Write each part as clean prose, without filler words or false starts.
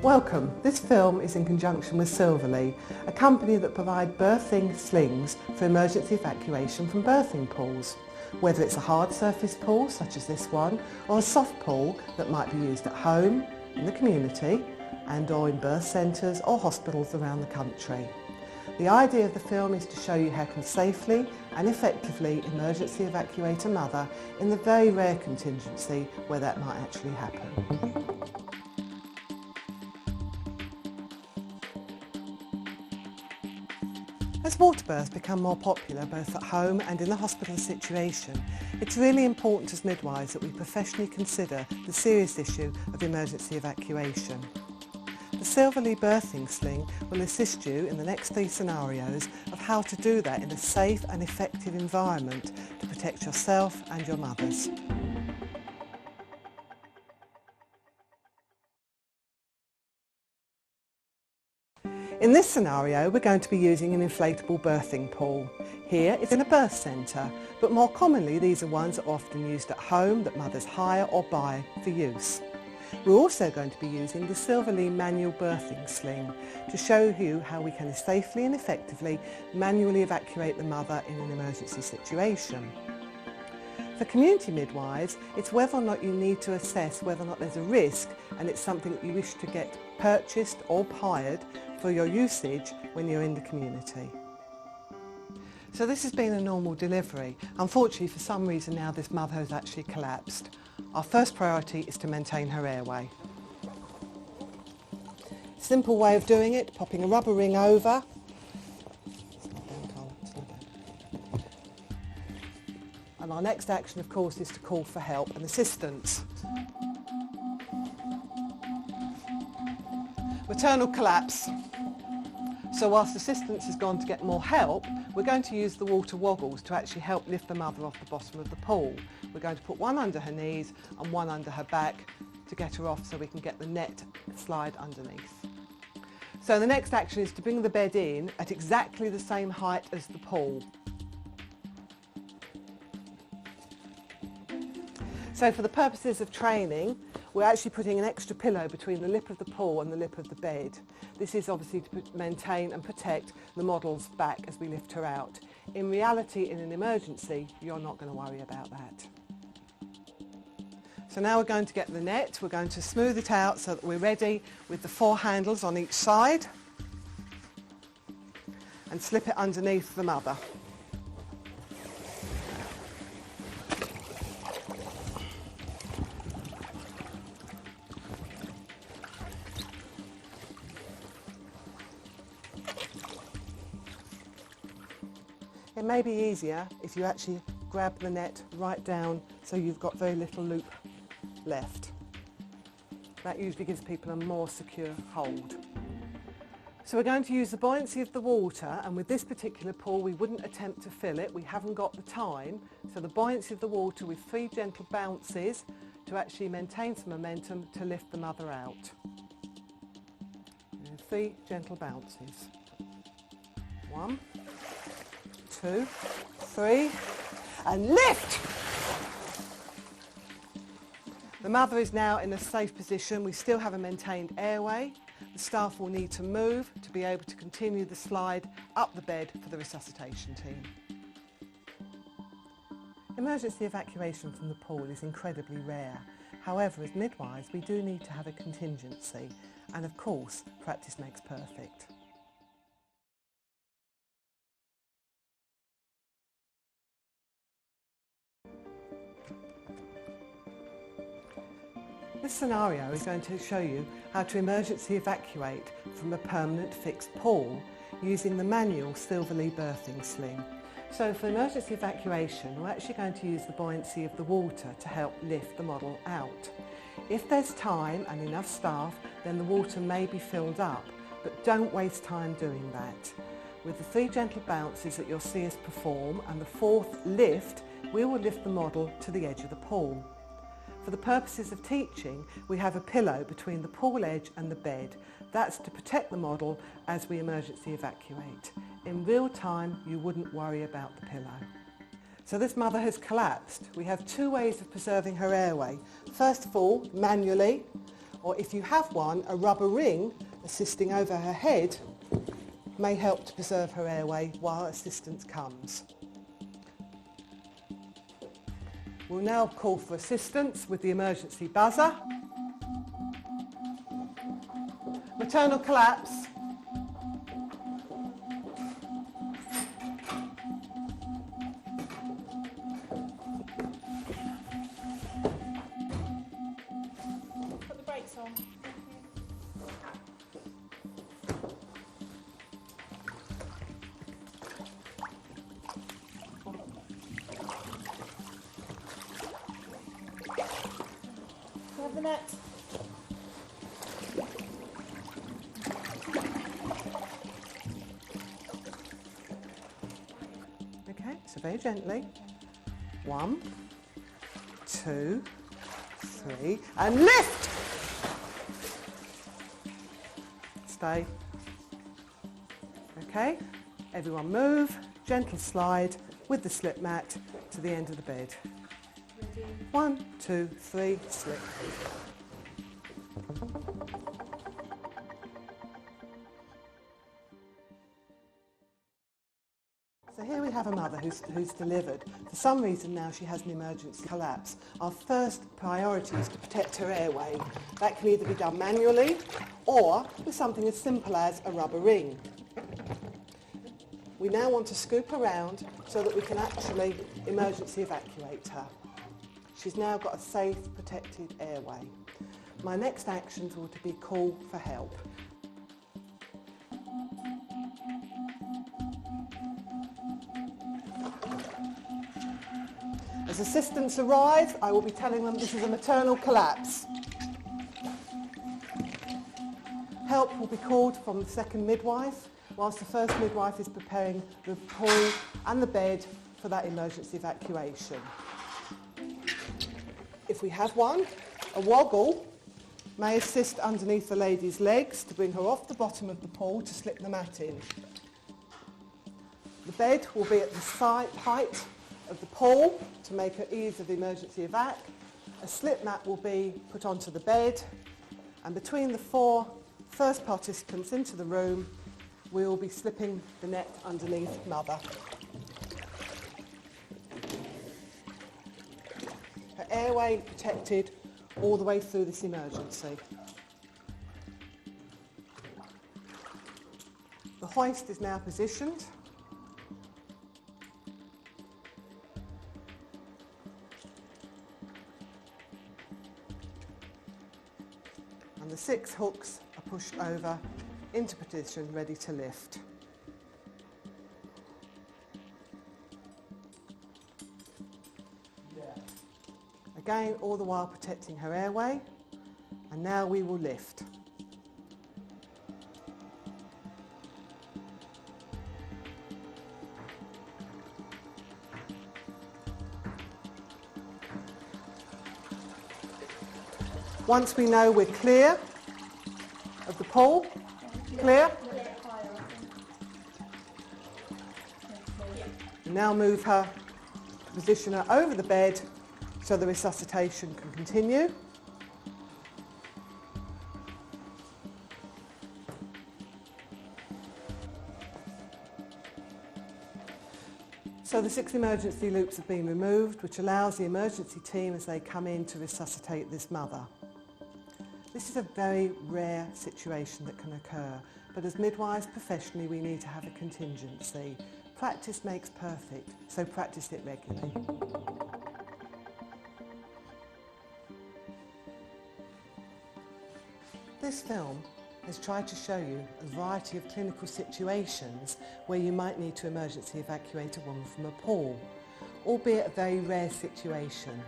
Welcome. This film is in conjunction with Silvalea, a company that provide birthing slings for emergency evacuation from birthing pools. Whether it's a hard surface pool, such as this one, or a soft pool that might be used at home, in the community, and or in birth centres or hospitals around the country. The idea of the film is to show you how to safely and effectively emergency evacuate a mother in the very rare contingency where that might actually happen. As water births become more popular both at home and in the hospital situation, it's really important as midwives that we professionally consider the serious issue of emergency evacuation. The Silvalea birthing sling will assist you in the next 3 scenarios of how to do that in a safe and effective environment to protect yourself and your mothers. In this scenario, we're going to be using an inflatable birthing pool. Here it's in a birth centre, but more commonly these are ones that are often used at home that mothers hire or buy for use. We're also going to be using the Silvalea manual birthing sling to show you how we can safely and effectively manually evacuate the mother in an emergency situation. For community midwives, it's whether or not you need to assess whether or not there's a risk and it's something that you wish to get purchased or hired for your usage when you're in the community. So this has been a normal delivery. Unfortunately, for some reason now this mother has actually collapsed. Our first priority is to maintain her airway. Simple way of doing it, popping a rubber ring over. And our next action, of course, is to call for help and assistance. Maternal collapse. So whilst assistance has gone to get more help, we're going to use the water woggles to actually help lift the mother off the bottom of the pool. We're going to put one under her knees and one under her back to get her off so we can get the net slide underneath. So the next action is to bring the bed in at exactly the same height as the pool. So for the purposes of training, we're actually putting an extra pillow between the lip of the pool and the lip of the bed. This is obviously to maintain and protect the model's back as we lift her out. In reality, in an emergency, you're not going to worry about that. So now we're going to get the net, we're going to smooth it out so that we're ready with the 4 handles on each side and slip it underneath the mother. It may be easier if you actually grab the net right down so you've got very little loop left. That usually gives people a more secure hold. So we're going to use the buoyancy of the water, and with this particular pool we wouldn't attempt to fill it, we haven't got the time, so the buoyancy of the water with 3 gentle bounces to actually maintain some momentum to lift the mother out. And 3 gentle bounces. 1, 2, 3, and lift! The mother is now in a safe position. We still have a maintained airway. The staff will need to move to be able to continue the slide up the bed for the resuscitation team. Emergency evacuation from the pool is incredibly rare. However, as midwives, we do need to have a contingency, and of course, practice makes perfect. This scenario is going to show you how to emergency evacuate from a permanent fixed pool using the manual Silvalea birthing sling. So for emergency evacuation, we're actually going to use the buoyancy of the water to help lift the model out. If there's time and enough staff, then the water may be filled up, but don't waste time doing that. With the 3 gentle bounces that you'll see us perform and the 4th lift, we will lift the model to the edge of the pool. For the purposes of teaching, we have a pillow between the pool edge and the bed. That's to protect the model as we emergency evacuate. In real time, you wouldn't worry about the pillow. So this mother has collapsed. We have 2 ways of preserving her airway. First of all, manually, or if you have one, a rubber ring assisting over her head may help to preserve her airway while assistance comes. We'll now call for assistance with the emergency buzzer. Maternal collapse. Put the brakes on. Have the net. Okay, so very gently. 1, 2, 3, and lift! Stay. Okay, everyone move, gentle slide with the slip mat to the end of the bed. Ready. 1, 2, 3, slip. So here we have a mother who's delivered. For some reason now she has an emergency collapse. Our first priority is to protect her airway. That can either be done manually or with something as simple as a rubber ring. We now want to scoop around so that we can actually emergency evacuate her. She's now got a safe, protected airway. My next actions will to be call for help. As assistants arrive, I will be telling them this is a maternal collapse. Help will be called from the second midwife, whilst the first midwife is preparing the pool and the bed for that emergency evacuation. If we have one, a woggle may assist underneath the lady's legs to bring her off the bottom of the pool to slip the mat in. The bed will be at the height of the pool to make her ease of the emergency evac. A slip mat will be put onto the bed, and between the 4 first participants into the room, we will be slipping the net underneath mother. Her airway protected all the way through this emergency. The hoist is now positioned. And the 6 hooks are pushed over into position, ready to lift. Again, all the while protecting her airway, and now we will lift. Once we know we're clear of the pool, clear, and now move her, position her over the bed so the resuscitation can continue. So the 6 emergency loops have been removed, which allows the emergency team as they come in to resuscitate this mother. This is a very rare situation that can occur, but as midwives professionally we need to have a contingency. Practice makes perfect, so practice it regularly. This film has tried to show you a variety of clinical situations where you might need to emergency evacuate a woman from a pool, albeit a very rare situation.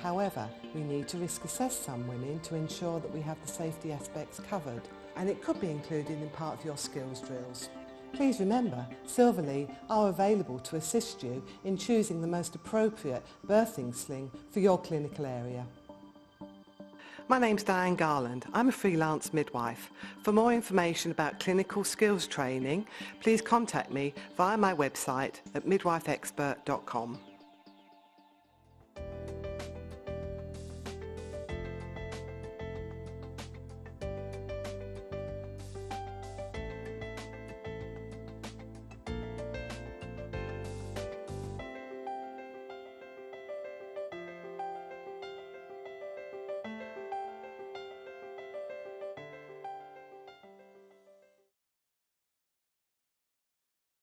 However, we need to risk assess some women to ensure that we have the safety aspects covered, and it could be included in part of your skills drills. Please remember, Silvalea are available to assist you in choosing the most appropriate birthing sling for your clinical area. My name's Diane Garland. I'm a freelance midwife. For more information about clinical skills training, please contact me via my website at midwifeexpert.com.